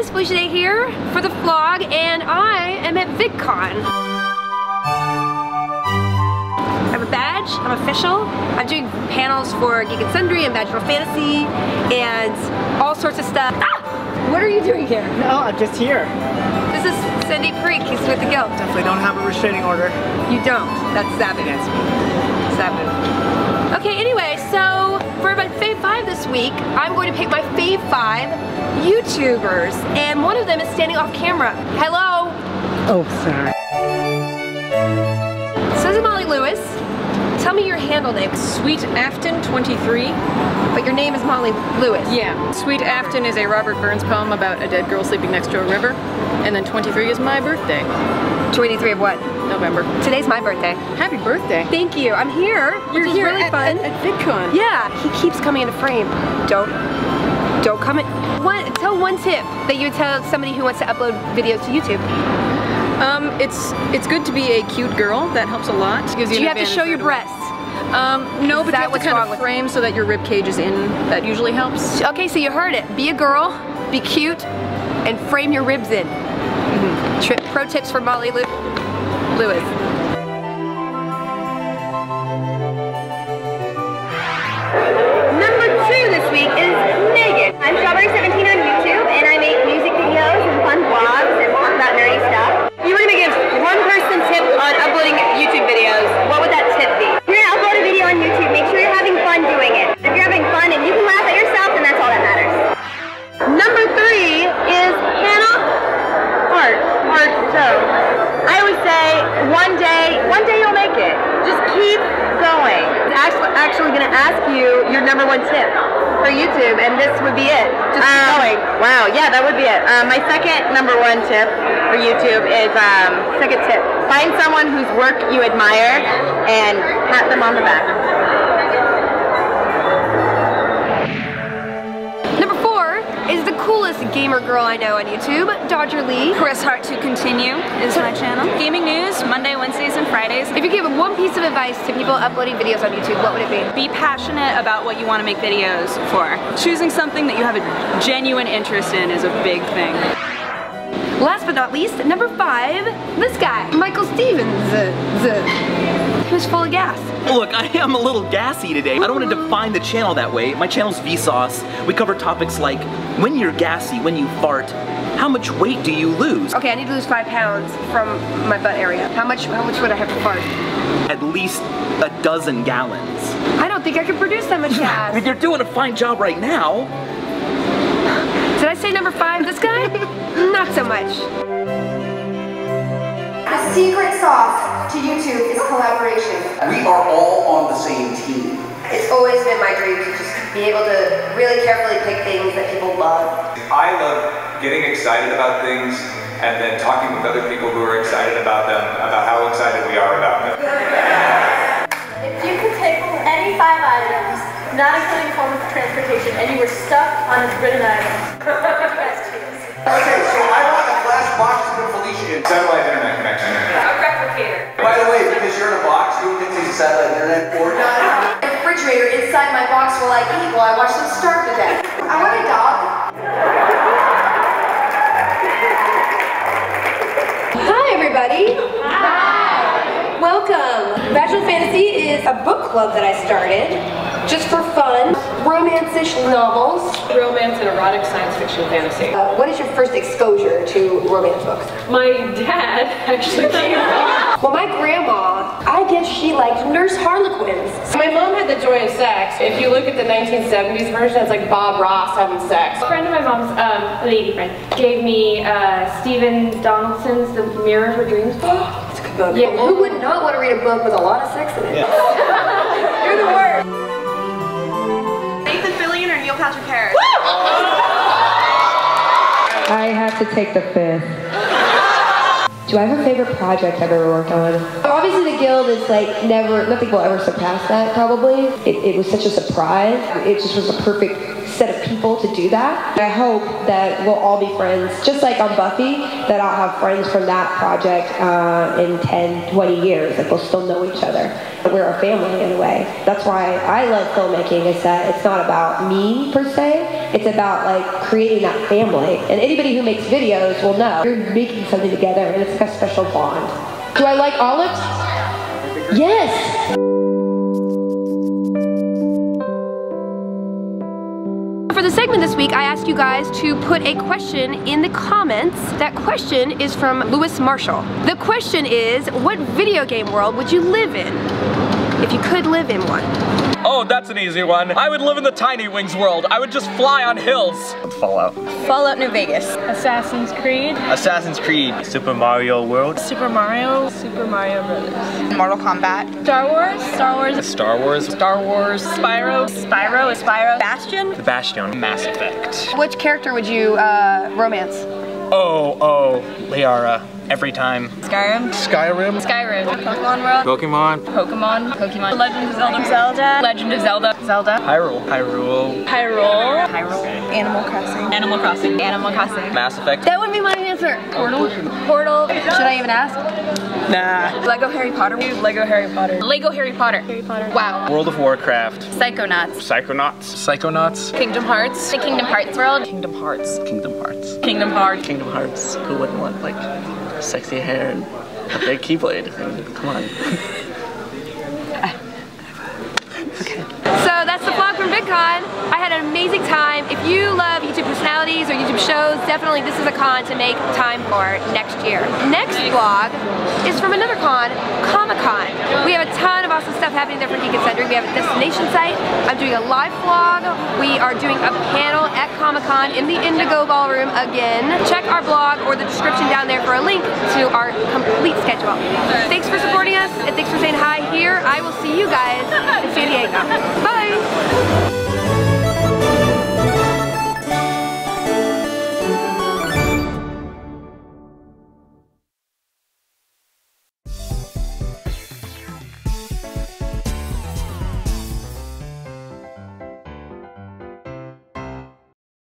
guys, Felicia here for the Flog, and I am at VidCon. I have a badge, I'm official. I'm doing panels for Geek and Sundry and Magical Fantasy and all sorts of stuff. Ah! What are you doing here? No, I'm just here. This is Sandeep Parikh, he's with the guild. Definitely don't have a restraining order. You don't, that's savage. Against me. Savage. Okay, anyway, so for my Fave 5 this week, I'm going to pick my Fave 5 YouTubers, and one of them is standing off camera. Hello! Oh, sorry. So this is Molly Lewis. Tell me your handle name. Sweet Afton 23. But your name is Molly Lewis. Yeah. Sweet Afton is a Robert Burns poem about a dead girl sleeping next to a river. And then 23 is my birthday. 23 of what? November. Today's my birthday. Happy birthday. Thank you. I'm here. You're here really fun. At VidCon. Yeah. He keeps coming into frame. Don't come in. Tell one tip that you would tell somebody who wants to upload videos to YouTube. It's good to be a cute girl. That helps a lot. Do you have to show your breasts? No, but you have to kind of frame so that your rib cage is in. That usually helps. Okay, so you heard it. Be a girl, be cute, and frame your ribs in. Pro tips for Molly Lewis. Number 2 this week is Megan. I'm Strawberry17 on YouTube, and I make music videos and fun vlogs and talk about nerdy stuff. If you were going to give one person tip on uploading YouTube videos, what would that tip be? If you're going to upload a video on YouTube, make sure you're having fun doing it. If you're having fun and you can laugh at yourself, then that's all that matters. Number 3 is Hart. So I always say, one day you'll make it. Just keep going. I'm actually going to ask you your number 1 tip for YouTube, and this would be it. Just keep going. Wow, yeah, that would be it. My second number 1 tip for YouTube is, second tip, find someone whose work you admire and pat them on the back. Number 4 is the coolest gamer girl I know on YouTube, Leigh. Press Hart to continue is my channel. Gaming news, Monday, Wednesdays, and Fridays. If you give one piece of advice to people uploading videos on YouTube, what would it be? Be passionate about what you want to make videos for. Choosing something that you have a genuine interest in is a big thing. Last but not least, number 5, this guy, Michael Stevens. Who's full of gas. Look, I am a little gassy today. I don't want to define the channel that way. My channel's Vsauce. We cover topics like when you're gassy, when you fart, how much weight do you lose? Okay, I need to lose 5 pounds from my butt area. How much would I have to fart? At least a dozen gallons. I don't think I can produce that much gas. You're doing a fine job right now. Did I say number 5, this guy? Not so much. The secret sauce to YouTube is collaboration. We are all on the same team. It's always been my dream to just be able to really carefully pick things that people love. I love getting excited about things and then talking with other people who are excited about them, about how excited we are about them. If you could take any 5 items, not including form of transportation, and you were stuck on a written item, what would you guys choose? Okay, so I want a flash box for Felicia. Satellite internet connection. A replicator. By the way, because you're in a box, you don't get to use satellite internet or not. A refrigerator inside my box while I eat, while I watch them starve to death. I want a dog. Hi, everybody. Hi. Welcome. Magical Fantasy is a book club that I started just for fun. Romance-ish novels. Romance and erotic science fiction fantasy. What is your first exposure to romance books? My dad actually came. Well, my grandma, I guess she liked Nurse Harlequins. My mom had The Joy of Sex. If you look at the 1970s version, it's like Bob Ross having sex. A friend of my mom's, lady friend, gave me Stephen Donaldson's The Mirror for Dreams book. It's a good book. Yeah. Who would not want to read a book with a lot of sex in it? Yeah. You're the worst. Patrick Harris. I have to take the 5th. Do I have a favorite project I've ever worked on? Obviously the Guild is like nothing will ever surpass that probably. It was such a surprise. It just was a perfect set of people to do that. I hope that we'll all be friends, just like on Buffy, that I'll have friends from that project in 10, 20 years. Like we'll still know each other. We're a family in a way. That's why I love filmmaking, is that it's not about me per se. It's about like creating that family. And anybody who makes videos will know you're making something together and it's like a special bond. Do I like olives? Yes! For the segment this week, I asked you guys to put a question in the comments. That question is from Lewis Marshall. The question is, what video game world would you live in if you could live in one? Oh, that's an easy one. I would live in the Tiny Wings world. I would just fly on hills. Fallout. Fallout New Vegas. Assassin's Creed. Assassin's Creed. Super Mario World. Super Mario. Super Mario Brothers. Mortal Kombat. Star Wars. Star Wars. Star Wars. Star Wars. Spyro. Spyro is Spyro. Bastion. The Bastion. Mass Effect. Which character would you romance? Liara. Every time. Skyrim. Skyrim. Skyrim. Pokemon World. Pokemon. Pokemon. Pokemon. Legend of Zelda. Zelda. Legend of Zelda. Zelda. Hyrule. Hyrule. Hyrule. Hyrule. Animal Crossing. Animal Crossing. Animal Crossing. Mass Effect. That would be my answer. Portal. Portal. Should I even ask? Nah. Lego Harry Potter. Lego Harry Potter. Lego Harry Potter. Harry Potter. Wow. World of Warcraft. Psychonauts. Psychonauts. Psychonauts. Kingdom Hearts. The Kingdom Hearts world. Kingdom Hearts. Kingdom Hearts. Kingdom Hearts. Kingdom Hearts. Who wouldn't want like sexy hair and a big keyblade? Come on. So that's the vlog from VidCon. I had an amazing time. If you love YouTube personalities or YouTube shows, definitely this is a con to make time for next year. Next vlog is from another con, Comic-Con. We have a ton of awesome stuff happening there for Geek and Sundry. We have a destination site. I'm doing a live vlog. We are doing a panel at Comic-Con in the Indigo Ballroom again. Check our blog or the description down there for a link to our complete schedule. Thanks for supporting us and thanks for saying hi here. I will see you guys in San Diego. Bye!